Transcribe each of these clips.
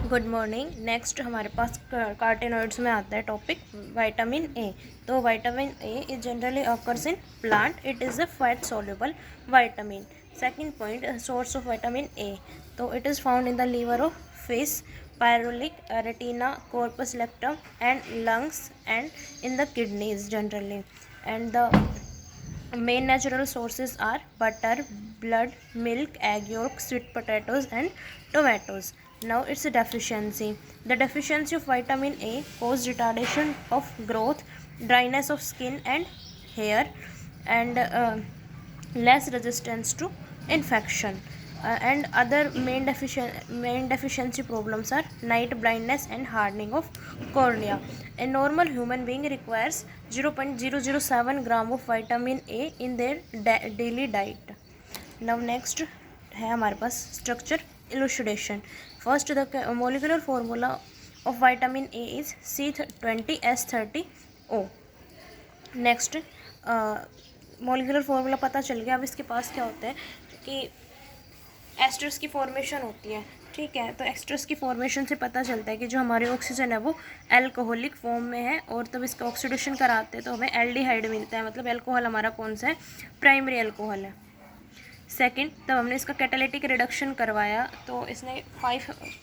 Good morning. Next हमारे पास कार्टेनॉइड्स में आता है टॉपिक विटामिन ए। तो vitamin A is generally occurs in plant. It is a fat soluble vitamin. Second point, source of vitamin A. तो it is found in the liver of fish, pyloric, retina, corpus luteum and lungs and in the kidneys generally. And the main natural sources are butter, blood, milk, egg yolk, sweet potatoes and tomatoes. Now it's a deficiency. The deficiency of vitamin A causes retardation of growth, dryness of skin and hair, and less resistance to infection. And other main deficiency problems are night blindness and hardening of cornea. A normal human being requires 0.007 gram of vitamin A in their daily diet. Now next है हमारे पास structure elucidation. First, the molecular formula of vitamin A is C20H30O. Next molecular formula पता चल गया। अब इसके पास क्या होता है कि एस्टर्स की फॉर्मेशन होती है। ठीक है, तो एस्टर्स की फॉर्मेशन से पता चलता है कि जो हमारे ऑक्सीजन है वो एल्कोहलिक फॉर्म में है, और तब इसका ऑक्सीडेशन कराते हैं तो हमें एल्डिहाइड मिलता है। मतलब एल्कोहल हमारा कौन सा है? प्राइमरी एल्कोहल है। सेकंड, तब हमने इसका कैटालिटिक रिडक्शन करवाया तो इसने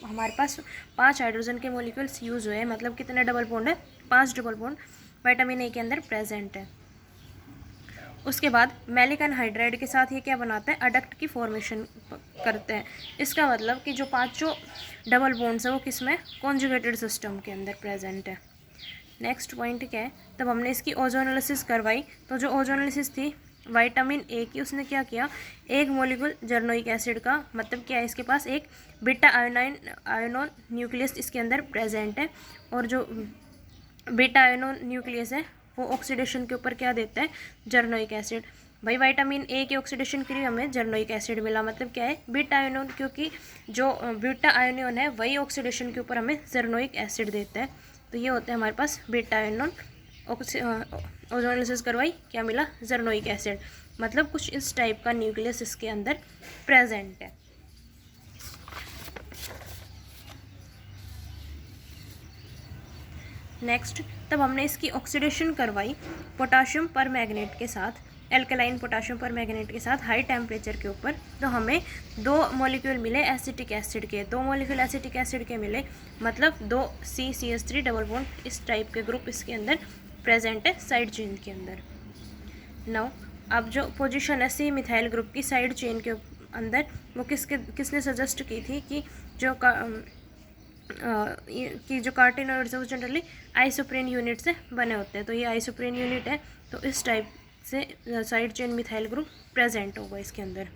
हमारे पास 5 हाइड्रोजन के मॉलिक्यूल्स यूज़ हुए हैं। मतलब कितने डबल बॉन्ड है? 5 डबल बॉन्ड विटामिन ए के अंदर प्रेजेंट है। उसके बाद मैलिक एनहाइड्राइड के साथ ये क्या बनाता है? अडक्ट की फॉर्मेशन करते हैं। इसका मतलब कि जो 5 डबल बॉन्ड्स है वो किस में? कॉन्जुगेटेड सिस्टम के अंदर प्रेजेंट है। नेक्स्ट पॉइंट क्या है? तब हमने इसकी ओजोनोलिसिस करवाई तो जो ओजोनोलिसिस थी विटामिन ए की, उसने क्या किया? एक मॉलिक्यूल जर्नोइक एसिड का, मतलब क्या है इसके पास? एक बीटा आयोनोन न्यूक्लियस इसके अंदर प्रेजेंट है, और जो बीटा आयोनोन न्यूक्लियस है वो ऑक्सीडेशन के ऊपर क्या देता है? जर्नोइक एसिड। भाई विटामिन ए के ऑक्सीडेशन के लिए हमें जर्नोइक एसिड मिला, मतलब क्या है? बीटा आयोनोन, क्योंकि जो बीटा आयोनियन है वही ऑक्सीडेशन के ऊपर हमें जर्नोइक एसिड देता है। तो ये होता है हमारे पास बीटा आयोनोन। ओजोनोलिसिस करवाई, क्या मिला? जर्नोइक एसिड। मतलब कुछ इस टाइप का न्यूक्लियस इसके अंदर प्रेजेंट है। नेक्स्ट, तब हमने इसकी ऑक्सीडेशन करवाई पोटाशियम पर मैग्नेट के साथ, एल्कलाइन पोटाशियम पर मैग्नेट के साथ हाई टेम्परेचर के ऊपर। तो हमें 2 मॉलिक्यूल मिले एसिटिक एसिड के, 2 मॉलिक्यूल एसिटिक एसिड के मिले, मतलब 2 CCH3 डबल बॉन्ड इस टाइप के ग्रुप इसके अंदर प्रेजेंट है साइड चेन के अंदर। नाउ अब जो पोजीशन है सी मिथाइल ग्रुप की साइड चेन के अंदर, वो किसने सजेस्ट की थी कि जो कार्टेनॉइड्स है वो जनरली आइसोप्रेन यूनिट से बने होते हैं। तो ये आइसोप्रेन यूनिट है, तो इस टाइप से side chain methyl group present होगा इसके अंदर।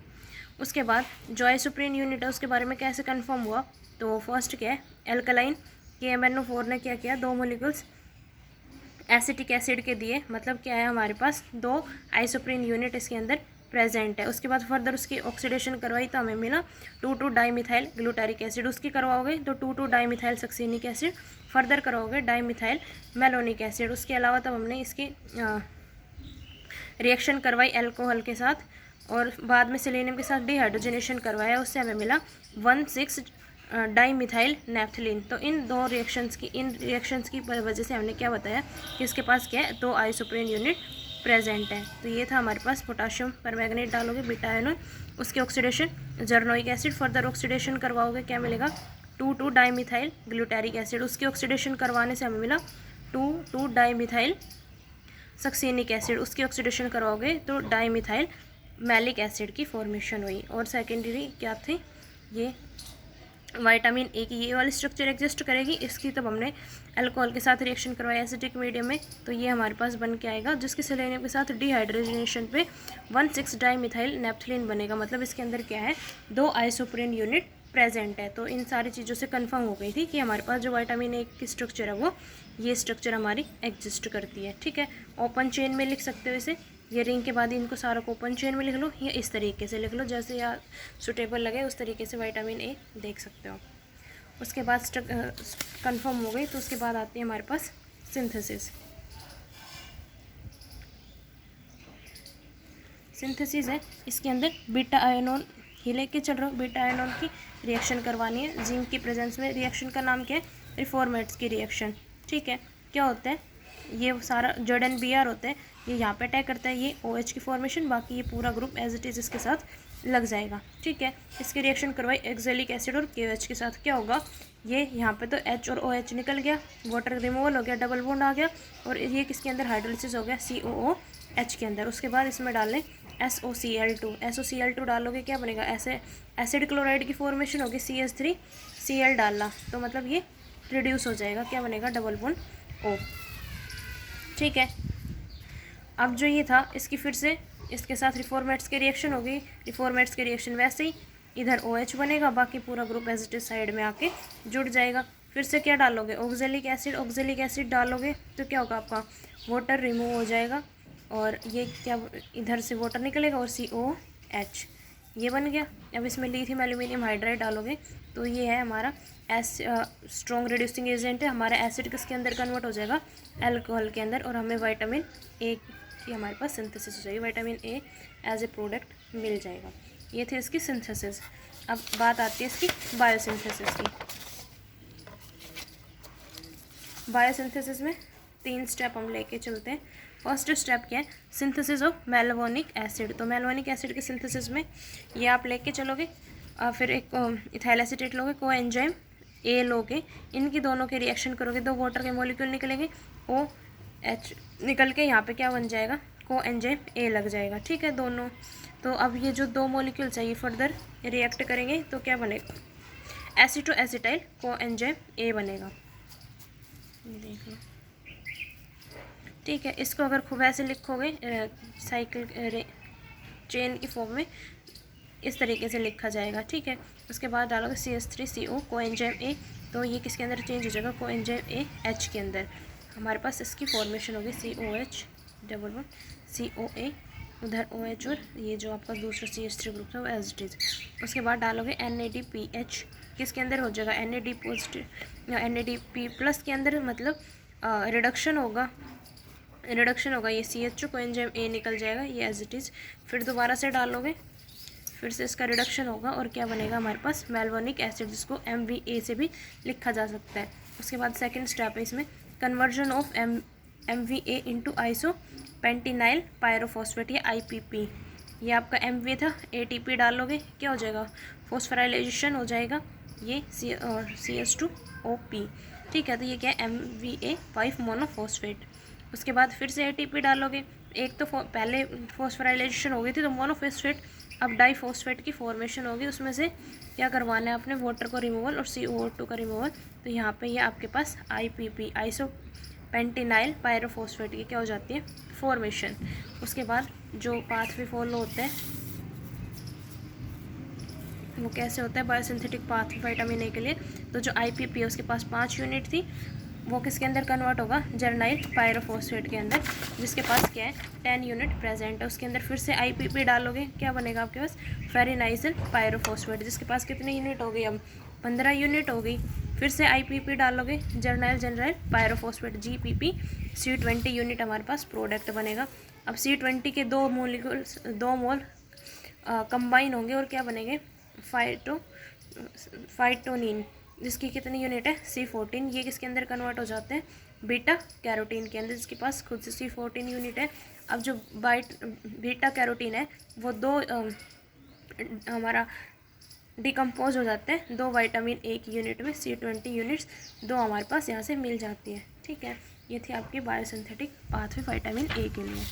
उसके बाद जो आइसोप्रेन यूनिट है उसके बारे में कैसे कंफर्म हुआ? तो फर्स्ट क्या है? एल्कलाइन KMnO4 ने क्या किया? 2 मॉलिक्यूल्स एसिटिक एसिड के दिए, मतलब क्या है? हमारे पास 2 आइसोप्रेन यूनिट इसके अंदर प्रेजेंट है। उसके बाद फर्दर उसकी ऑक्सीडेशन करवाई तो हमें मिला 2,2-डाईमिथाइल ग्लूटारिक एसिड। उसकी करवाओगे तो 2,2-डाईमिथाइल सक्सिनिक एसिड, फर्दर करवाओगे डाईमिथाइल मेलोनिक एसिड। उसके अलावा तब हमने इसकी रिएक्शन करवाई एल्कोहल के साथ, और बाद में सेलेनियम के साथ डिहाइड्रोजनेशन करवाया, उससे हमें मिला 1,6-डाईमिथाइल नेफ्थलीन। तो इन रिएक्शंस की वजह से हमने क्या बताया कि इसके पास क्या है? 2 आइसोप्रेन यूनिट प्रेजेंट है। तो ये था हमारे पास पोटाशियम पर मैग्नेट डालोगे बीटा आयोन, उसकी ऑक्सीडेशन जर्नोइक एसिड, फर्दर ऑक्सीडेशन करवाओगे क्या मिलेगा? 2,2-डाईमिथाइल ग्लूटारिक एसिड। उसकी ऑक्सीडेशन करवाने से हमें मिला 2,2-डाईमिथाइल सक्सिनिक एसिड। उसकी ऑक्सीडेशन करवाओगे तो डाईमिथाइल मैलिक एसिड की फॉर्मेशन हुई। और सेकेंडरी क्या थी? ये विटामिन ए की ये वाली स्ट्रक्चर एग्जिस्ट करेगी। इसकी तब हमने अल्कोहल के साथ रिएक्शन करवाया एसिडिक मीडियम में, तो ये हमारे पास बन के आएगा, जिसके सेलेनियम के साथ डिहाइड्रोजनेशन पे 1,6-डाईमिथाइल नेफ्थलीन बनेगा। मतलब इसके अंदर क्या है? 2 आइसोप्रेन यूनिट प्रेजेंट है। तो इन सारी चीज़ों से कंफर्म हो गई थी कि हमारे पास जो विटामिन ए की स्ट्रक्चर है वो ये स्ट्रक्चर हमारी एग्जिस्ट करती है। ठीक है, ओपन चेन में लिख सकते हो इसे, ये रिंग के बाद इनको सारों को ओपन चेन में लिख लो, या इस तरीके से लिख लो जैसे या सुटेबल लगे उस तरीके से विटामिन ए देख सकते हो। उसके बाद कंफर्म हो गई तो उसके बाद आती है हमारे पास सिंथेसिस। सिंथेसिस है, इसके अंदर बीटा आयोनोन ये लेके चल रहा हूँ। बीटा आयनोन की रिएक्शन करवानी है जिंक की प्रेजेंस में। रिएक्शन का नाम क्या है? रिफॉर्मेट्स की रिएक्शन। ठीक है, क्या होता है? ये सारा ZnBr होता है, ये यहाँ पे अटैक करता है ये OH की फॉर्मेशन, बाकी ये पूरा ग्रुप एज इट इज़ इसके साथ लग जाएगा। ठीक है, इसकी रिएक्शन करवाई एक्जेलिक एसिड और KOH के साथ, क्या होगा? ये यहाँ पे तो H और OH निकल गया, वाटर रिमूवल हो गया, डबल बॉन्ड आ गया, और ये किसके अंदर हाइड्रोलिसिस हो गया? COOH के अंदर। उसके बाद इसमें डाल लें SOCl2। SOCl2 डालोगे क्या बनेगा? ऐसे एसिड क्लोराइड की फॉर्मेशन होगी, CH3Cl डालना, तो मतलब ये रिड्यूस हो जाएगा, क्या बनेगा? Double bond O। ठीक है, अब जो ये था इसकी फिर से इसके साथ रिफॉर्मेट्स की रिएक्शन होगी। रिफॉर्मेट्स की रिएक्शन वैसे ही इधर OH बनेगा, बाकी पूरा group as it is side में आके जुड़ जाएगा। फिर से क्या डालोगे? Oxalic acid. ऑक्जेलिक एसिड डालोगे तो क्या होगा? आपका वाटर रिमूव हो जाएगा, और ये क्या, इधर से वाटर निकलेगा और COH ये बन गया। अब इसमें लिथियम एल्यूमिनियम हाइड्राइड डालोगे तो ये है हमारा स्ट्रॉन्ग रिड्यूसिंग एजेंट है। हमारा एसिड किसके अंदर कन्वर्ट हो जाएगा? अल्कोहल के अंदर, और हमें विटामिन ए की हमारे पास सिंथेसिस हो जाएगी। Vitamin A as a product मिल जाएगा। ये थी इसकी सिंथेसिस। अब बात आती है इसकी बायोसिंथेसिस की। बायोसिंथेसिस में 3 स्टेप हम लेके चलते हैं। फर्स्ट स्टेप क्या है? Synthesis of mevalonic acid. तो मेलवोनिक एसिड के सिंथेसिस में ये आप लेके चलोगे, फिर एक इथाइल एसीटेट लोगे, कोएंजाइम A लोगे, इनकी दोनों के रिएक्शन करोगे, 2 वाटर के मॉलिक्यूल निकलेंगे, OH निकल के यहाँ पे क्या बन जाएगा? कोएंजाइम A लग जाएगा। ठीक है, दोनों। तो अब ये जो 2 मॉलिक्यूल्स है ये फर्दर रिएक्ट करेंगे तो क्या बनेगा? एसिटो एसिटाइल कोएंजाइम A बनेगा। देख लो। ठीक है, इसको अगर खूब ऐसे लिखोगे साइकिल चेन की फॉर्म में, इस तरीके से लिखा जाएगा। ठीक है, उसके बाद डालोगे CH3CO कोएंजाइम A, तो ये किसके अंदर चेंज हो जाएगा? कोएंजाइम A H के अंदर। हमारे पास इसकी फॉर्मेशन होगी COH डबल बॉन्ड COA, उधर OH, और ये जो आपका दूसरा CH3 ग्रुप था वो एज इट इज। उसके बाद डालोगे NADPH, किसके अंदर हो जाएगा? NAD पॉजिटिव NADP प्लस के अंदर, मतलब रिडक्शन होगा ये CHO कोएंजाइम A निकल जाएगा, ये एज इट इज़। फिर दोबारा से डालोगे, फिर से इसका रिडक्शन होगा, और क्या बनेगा हमारे पास? मेलवोनिक एसिड, जिसको MVA से भी लिखा जा सकता है। उसके बाद सेकंड स्टेप है इसमें conversion of MVA into isopentenyl pyrophosphate, या IPP। ये आपका MVA था, ATP डालोगे, क्या हो जाएगा? फॉस्फोराइलेशन हो जाएगा, ये CH2OP। ठीक है, तो ये क्या है? MVA 5 monophosphate. उसके बाद फिर से ATP डालोगे, एक तो पहले फॉस्फोराइलेशन हो गई थी तो मोनोफॉस्फेट, अब डाइफॉस्फेट की फॉर्मेशन होगी, उसमें से क्या करवाना है आपने? वाटर को रिमूवल और CO2 का रिमूवल। तो यहाँ पे ये आपके पास IPP आइसो पेंटिनाइल पायरोफॉस्फेट की क्या हो जाती है? फॉर्मेशन। उसके बाद जो पाथवे फॉलो होता है वो कैसे होता है? बायोसिंथेटिक पाथवे विटामिन A के लिए, तो जो IPP है उसके पास 5 यूनिट थी, वो किसके अंदर कन्वर्ट होगा? जर्नाइल पायरोफॉस्फेट के अंदर, जिसके पास क्या है? 10 यूनिट प्रेजेंट है। उसके अंदर फिर से IPP डालोगे, क्या बनेगा आपके पास? फेरिनाइजल पायरोफॉस्फेट, जिसके पास कितनी यूनिट हो गई? अब 15 यूनिट हो गई। फिर से IPP डालोगे, जर्नाइल पायरोफॉस्फेट GPP, C20 यूनिट हमारे पास प्रोडक्ट बनेगा। अब C20 के 2 मोलिक्यूल्स 2 मोल कंबाइन होंगे और क्या बनेंगे? फाइटोनिन, जिसकी कितनी यूनिट है? C14। ये किसके अंदर कन्वर्ट हो जाते हैं? बीटा कैरोटीन के अंदर, जिसके पास खुद से C14 यूनिट है। अब जो बीटा कैरोटीन है वो 2 हमारा डिकम्पोज हो जाते हैं 2 विटामिन A की यूनिट में, C20 यूनिट्स 2 हमारे पास यहाँ से मिल जाती है। ठीक है, ये थी आपकी बायोसिंथेटिक पाथवे विटामिन A के लिए।